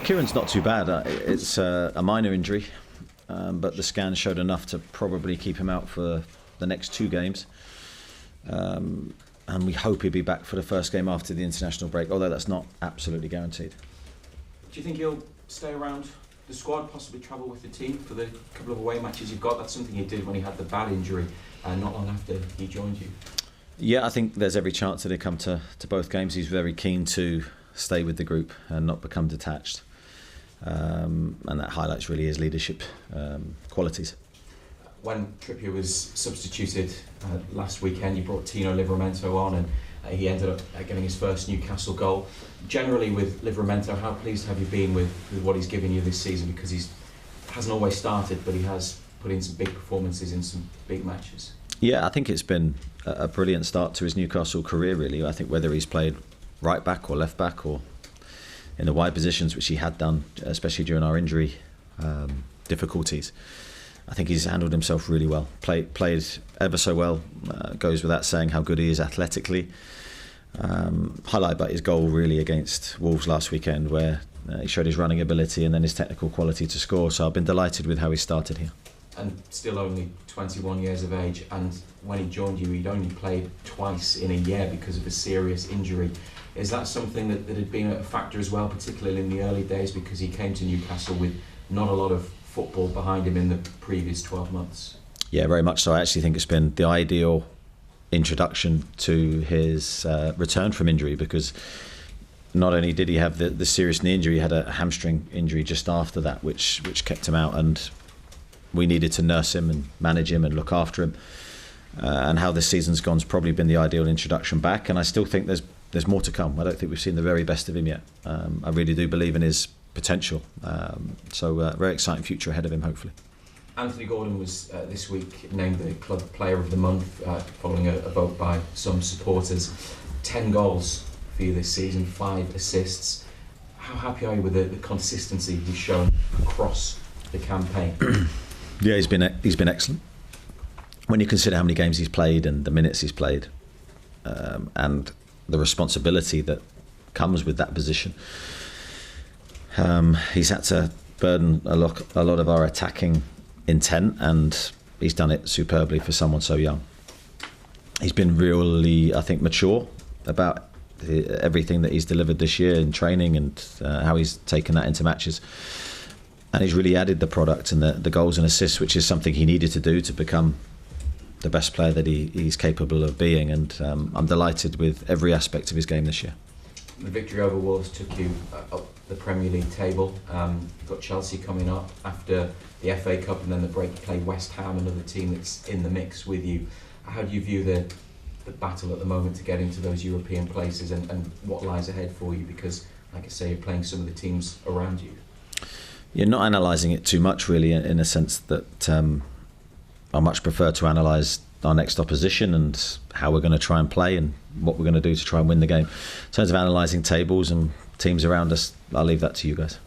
Kieran's not too bad. It's a minor injury, but the scan showed enough to probably keep him out for the next 2 games. And we hope he'll be back for the first game after the international break, although that's not absolutely guaranteed. Do you think he'll stay around the squad, possibly travel with the team for the couple of away matches you've got? That's something he did when he had the bad injury not long after he joined you. Yeah, I think there's every chance that he'll come to both games. He's very keen to stay with the group and not become detached. And that highlights really his leadership qualities. When Trippier was substituted last weekend, you brought Tino Livramento on, and he ended up getting his first Newcastle goal. Generally with Livramento, how pleased have you been with what he's given you this season? Because he hasn't always started, but he has put in some big performances in some big matches. Yeah, I think it's been a brilliant start to his Newcastle career, really. I think whether he's played right back or left back or in the wide positions, which he had done, especially during our injury difficulties, I think he's handled himself really well. Played ever so well. Goes without saying how good he is athletically. Highlight about his goal really against Wolves last weekend, where he showed his running ability and then his technical quality to score. So I've been delighted with how he started here. And still only 21 years of age, and when he joined you, he'd only played twice in a year because of a serious injury. Is that something that had been a factor as well, particularly in the early days, because he came to Newcastle with not a lot of football behind him in the previous 12 months? Yeah, very much so. I actually think it's been the ideal introduction to his return from injury, because not only did he have the serious knee injury, he had a hamstring injury just after that, which kept him out, and we needed to nurse him and manage him and look after him. And how this season's gone's probably been the ideal introduction back, and I still think there's more to come. I don't think we've seen the very best of him yet. I really do believe in his potential. So very exciting future ahead of him, hopefully. Anthony Gordon was this week named the club player of the month following a vote by some supporters. 10 goals for you this season, 5 assists. How happy are you with the consistency he's shown across the campaign? Yeah, he's been excellent. When you consider how many games he's played and the minutes he's played, and the responsibility that comes with that position, he's had to burden a lot of our attacking intent, and he's done it superbly for someone so young. He's been really, I think, mature about everything that he's delivered this year in training and how he's taken that into matches. And he's really added the product and the goals and assists, which is something he needed to do to become the best player that he's capable of being. And I'm delighted with every aspect of his game this year. The victory over Wolves took you up the Premier League table. You've got Chelsea coming up after the FA Cup, and then the break you play West Ham, another team that's in the mix with you. How do you view the battle at the moment to get into those European places, and what lies ahead for you? Because, like I say, you're playing some of the teams around you. You're not analysing it too much, really, in a sense that I much prefer to analyse our next opposition and how we're going to try and play and what we're going to do to try and win the game. In terms of analysing tables and teams around us, I'll leave that to you guys.